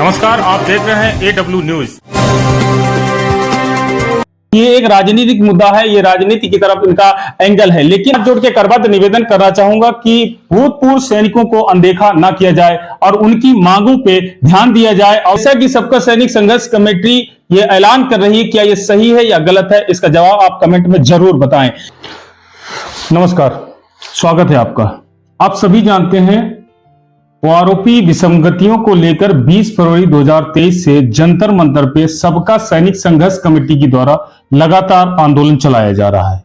नमस्कार, आप देख रहे हैं AW न्यूज। ये एक राजनीतिक मुद्दा है, ये राजनीति की तरफ इनका एंगल है, लेकिन हाथ जोड़ के करबद्ध निवेदन करना चाहूंगा कि भूतपूर्व सैनिकों को अनदेखा ना किया जाए और उनकी मांगों पे ध्यान दिया जाए। और जैसा कि सबका सैनिक संघर्ष कमेटी ये ऐलान कर रही है, क्या ये सही है या गलत है, इसका जवाब आप कमेंट में जरूर बताएं। नमस्कार, स्वागत है आपका। आप सभी जानते हैं आरोपी विसंगतियों को लेकर 20 फरवरी 2023 से जंतर मंतर पे सबका सैनिक संघर्ष कमेटी के द्वारा लगातार आंदोलन चलाया जा रहा है।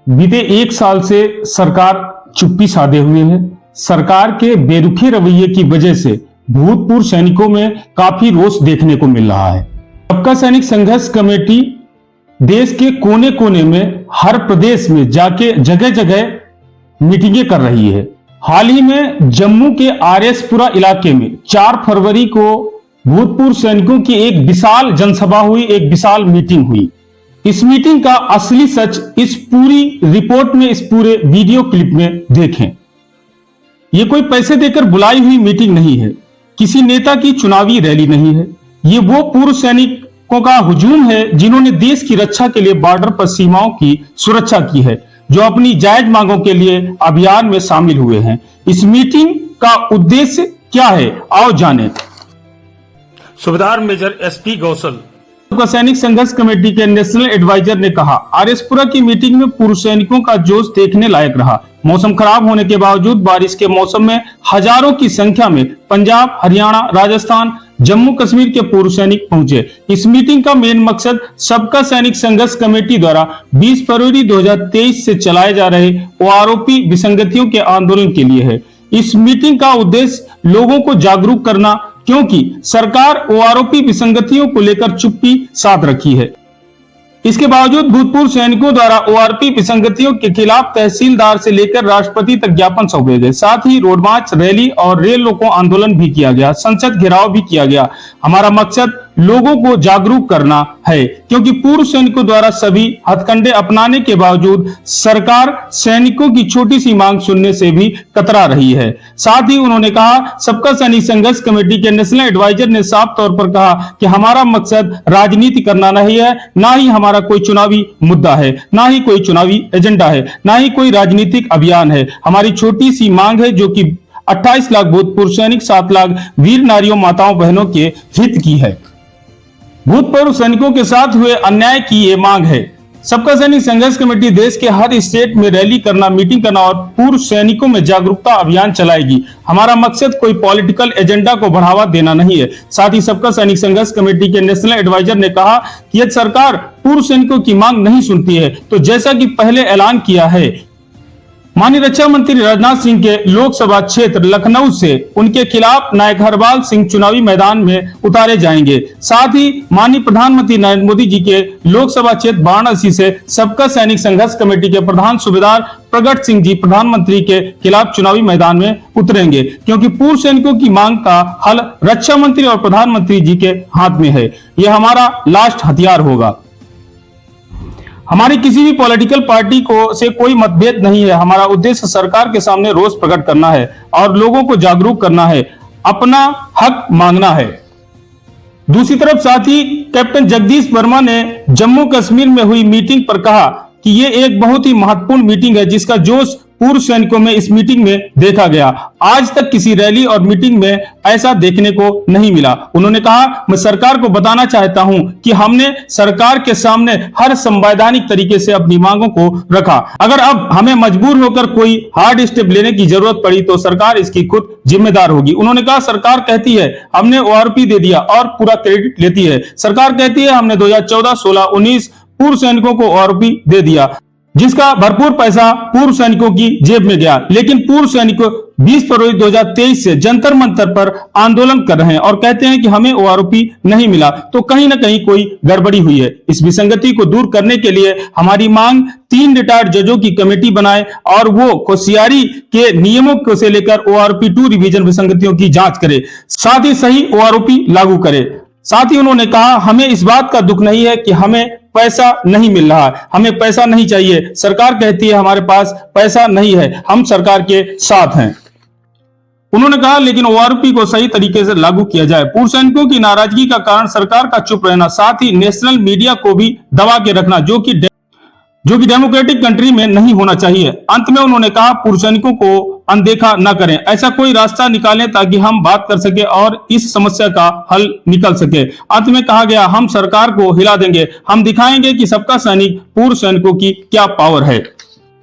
बीते एक साल से सरकार चुप्पी साधे हुए है। सरकार के बेरुखे रवैये की वजह से भूतपूर्व सैनिकों में काफी रोष देखने को मिल रहा है। सबका सैनिक संघर्ष कमेटी देश के कोने कोने में, हर प्रदेश में जाके जगह जगह मीटिंगें कर रही है। हाल ही में जम्मू के आरएसपुरा इलाके में 4 फरवरी को भूतपूर्व सैनिकों की एक विशाल जनसभा हुई, एक विशाल मीटिंग हुई। इस मीटिंग का असली सच इस पूरी रिपोर्ट में, इस पूरे वीडियो क्लिप में देखें। यह कोई पैसे देकर बुलाई हुई मीटिंग नहीं है, किसी नेता की चुनावी रैली नहीं है। ये वो पूर्व सैनिकों का हुजूम है जिन्होंने देश की रक्षा के लिए बॉर्डर पर सीमाओं की सुरक्षा की है, जो अपनी जायज मांगों के लिए अभियान में शामिल हुए हैं। इस मीटिंग का उद्देश्य क्या है, आओ जानें। सूबेदार मेजर SP गौसल। सैनिक संघर्ष कमेटी के नेशनल एडवाइजर ने कहा, आरएसपुरा की मीटिंग में पूर्व सैनिकों का जोश देखने लायक रहा। मौसम खराब होने के बावजूद बारिश के मौसम में हजारों की संख्या में पंजाब, हरियाणा, राजस्थान, जम्मू कश्मीर के पूर्व सैनिक पहुंचे। इस मीटिंग का मेन मकसद सबका सैनिक संघर्ष कमेटी द्वारा 20 फरवरी 2023 से चलाए जा रहे आरोपी विसंगतियों के आंदोलन के लिए है। इस मीटिंग का उद्देश्य लोगों को जागरूक करना, क्योंकि सरकार आरोपी विसंगतियों को लेकर चुप्पी साध रखी है। इसके बावजूद भूतपूर्व सैनिकों द्वारा आरोपी विसंगतियों के खिलाफ तहसीलदार से लेकर राष्ट्रपति तक ज्ञापन सौंपे गए। साथ ही रोड मार्च, रैली और रेल रोको आंदोलन भी किया गया, संसद घेराव भी किया गया। हमारा मकसद लोगों को जागरूक करना है, क्योंकि पूर्व सैनिकों द्वारा सभी हथकंडे अपनाने के बावजूद सरकार सैनिकों की छोटी सी मांग सुनने से भी कतरा रही है। साथ ही उन्होंने कहा, सबका सैनिक संघर्ष कमेटी के नेशनल एडवाइजर ने साफ तौर पर कहा कि हमारा मकसद राजनीति करना नहीं है, ना ही हमारा कोई चुनावी मुद्दा है, ना ही कोई चुनावी एजेंडा है, ना ही कोई राजनीतिक अभियान है। हमारी छोटी सी मांग है जो कि 28 लाख भूतपूर्व सैनिक, 7 लाख वीर नारियों, माताओं, बहनों के हित की है। भूतपूर्व सैनिकों के साथ हुए अन्याय की ये मांग है। सबका सैनिक संघर्ष कमेटी देश के हर स्टेट में रैली करना, मीटिंग करना और पूर्व सैनिकों में जागरूकता अभियान चलाएगी। हमारा मकसद कोई पॉलिटिकल एजेंडा को बढ़ावा देना नहीं है। साथ ही सबका सैनिक संघर्ष कमेटी के नेशनल एडवाइजर ने कहा कि यदि सरकार पूर्व सैनिकों की मांग नहीं सुनती है तो जैसा कि पहले ऐलान किया है, माननीय रक्षा मंत्री राजनाथ सिंह के लोकसभा क्षेत्र लखनऊ से उनके खिलाफ नायक हरपाल सिंह चुनावी मैदान में उतारे जाएंगे। साथ ही माननीय प्रधानमंत्री नरेंद्र मोदी जी के लोकसभा क्षेत्र वाराणसी से सबका सैनिक संघर्ष कमेटी के प्रधान सूबेदार प्रगट सिंह जी प्रधानमंत्री के खिलाफ चुनावी मैदान में उतरेंगे, क्योंकि पूर्व सैनिकों की मांग का हल रक्षा मंत्री और प्रधानमंत्री जी के हाथ में है। यह हमारा लास्ट हथियार होगा। हमारी किसी भी पॉलिटिकल पार्टी को से कोई मतभेद नहीं है। हमारा उद्देश्य सरकार के सामने रोष प्रकट करना है और लोगों को जागरूक करना है, अपना हक मांगना है। दूसरी तरफ साथी कैप्टन जगदीश वर्मा ने जम्मू कश्मीर में हुई मीटिंग पर कहा कि ये एक बहुत ही महत्वपूर्ण मीटिंग है, जिसका जोश पूर्व सैनिकों में इस मीटिंग में देखा गया। आज तक किसी रैली और मीटिंग में ऐसा देखने को नहीं मिला। उन्होंने कहा, मैं सरकार को बताना चाहता हूं कि हमने सरकार के सामने हर संवैधानिक तरीके से अपनी मांगों को रखा। अगर अब हमें मजबूर होकर कोई हार्ड स्टेप लेने की जरूरत पड़ी तो सरकार इसकी खुद जिम्मेदार होगी। उन्होंने कहा, सरकार कहती है हमने ORP दे दिया और पूरा क्रेडिट लेती है। सरकार कहती है हमने 2014, 16, 19 पूर्व सैनिकों को ORP दे दिया, जिसका भरपूर पैसा पूर्व सैनिकों की जेब में गया। लेकिन पूर्व सैनिकों 20 फरवरी 2023 से जंतर मंतर पर आंदोलन कर रहे हैं और कहते हैं कि हमें ORP नहीं मिला, तो कहीं ना कहीं कोई गड़बड़ी हुई है। इस विसंगति को दूर करने के लिए हमारी मांग 3 रिटायर्ड जजों की कमेटी बनाए और वो होशियारी के नियमों को से लेकर ORP 2 रिवीजन विसंगतियों की जांच करे, साथ ही सही ORP लागू करे। साथ ही उन्होंने कहा, हमें इस बात का दुख नहीं है कि हमें पैसा नहीं मिल रहा, हमें पैसा नहीं चाहिए। सरकार कहती है हमारे पास पैसा नहीं है, हम सरकार के साथ हैं। उन्होंने कहा लेकिन ओआरपी को सही तरीके से लागू किया जाए। पूर्व सैनिकों की नाराजगी का कारण सरकार का चुप रहना, साथ ही नेशनल मीडिया को भी दबा के रखना, जो कि डेमोक्रेटिक कंट्री में नहीं होना चाहिए। अंत में उन्होंने कहा पूर्व सैनिकों को अनदेखा न करें, ऐसा कोई रास्ता निकालें ताकि हम बात कर सके और इस समस्या का हल निकल सके। अंत में कहा गया हम सरकार को हिला देंगे, हम दिखाएंगे कि सबका सैनिक पूर्व सैनिकों की क्या पावर है।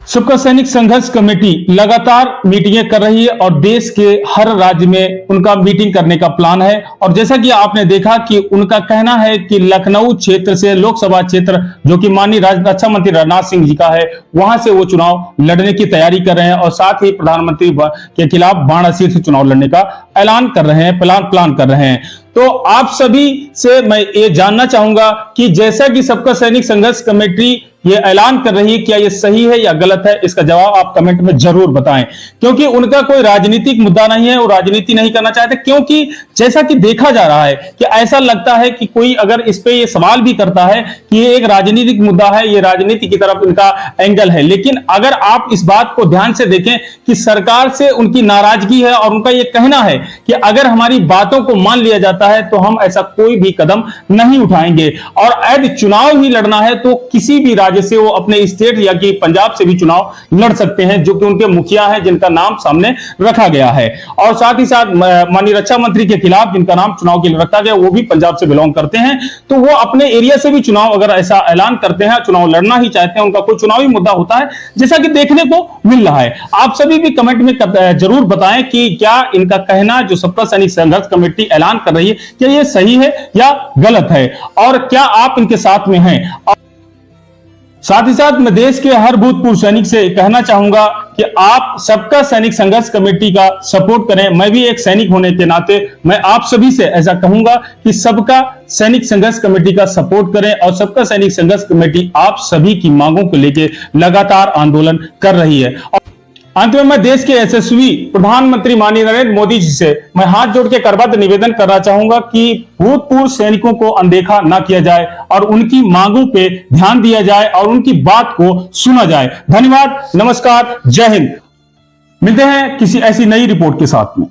सबका सैनिक संघर्ष कमेटी लगातार मीटिंगें कर रही है और देश के हर राज्य में उनका मीटिंग करने का प्लान है। और जैसा कि आपने देखा कि उनका कहना है कि लखनऊ क्षेत्र से लोकसभा क्षेत्र जो कि माननीय रक्षा मंत्री राजनाथ सिंह जी का है, वहां से वो चुनाव लड़ने की तैयारी कर रहे हैं और साथ ही प्रधानमंत्री के खिलाफ वाराणसी से चुनाव लड़ने का ऐलान कर रहे हैं, प्लान कर रहे हैं। तो आप सभी से मैं ये जानना चाहूंगा कि जैसा कि सबका सैनिक संघर्ष कमेटी ये ऐलान कर रही है, क्या ये सही है या गलत है? इसका जवाब आप कमेंट में जरूर बताएं, क्योंकि उनका कोई राजनीतिक मुद्दा नहीं है, वो राजनीति नहीं करना चाहते। क्योंकि जैसा कि देखा जा रहा है कि ऐसा लगता है कि कोई अगर इस पे ये सवाल भी करता है कि ये एक राजनीतिक मुद्दा है, ये राजनीति की तरफ इनका एंगल है। लेकिन अगर आप इस बात को ध्यान से देखें कि सरकार से उनकी नाराजगी है और उनका ये कहना है कि अगर हमारी बातों को मान लिया जाता है तो हम ऐसा कोई भी कदम नहीं उठाएंगे। और यदि चुनाव ही लड़ना है तो किसी भी राज्य से वो अपने स्टेट या कि पंजाब से भी चुनाव लड़ सकते हैं, जो कि उनके मुखिया हैं जिनका नाम सामने रखा गया है। और साथ ही साथ माननीय रक्षा मंत्री के खिलाफ जिनका नाम चुनाव के लिए रखा गया वो भी पंजाब से बिलोंग करते हैं। तो वो अपने एरिया से भी चुनाव अगर ऐसा ऐलान करते हैं, चुनाव लड़ना ही चाहते हैं, उनका कोई चुनावी मुद्दा होता है जैसा कि देखने को मिल रहा है। आप सभी भी कमेंट में जरूर बताएं कि क्या इनका कहना जो सबका सैनिक संघर्ष कमेटी ऐलान कर रही है, क्या ये सही है या गलत है, और क्या आप इनके साथ में हैं। साथ ही साथ मैं देश के हर भूतपूर्व सैनिक से कहना चाहूंगा कि आप सबका सैनिक संघर्ष कमेटी का सपोर्ट करें। मैं भी एक सैनिक होने के नाते मैं आप सभी से ऐसा कहूंगा कि सबका सैनिक संघर्ष कमेटी का सपोर्ट करें। और सबका सैनिक संघर्ष कमेटी आप सभी की मांगों को लेकर लगातार आंदोलन कर रही है। अंत में मैं देश के यशस्वी प्रधानमंत्री माननीय नरेंद्र मोदी जी से मैं हाथ जोड़ के करबद्ध निवेदन करना चाहूंगा कि भूतपूर्व सैनिकों को अनदेखा ना किया जाए और उनकी मांगों पे ध्यान दिया जाए और उनकी बात को सुना जाए। धन्यवाद, नमस्कार, जय हिंद। मिलते हैं किसी ऐसी नई रिपोर्ट के साथ में।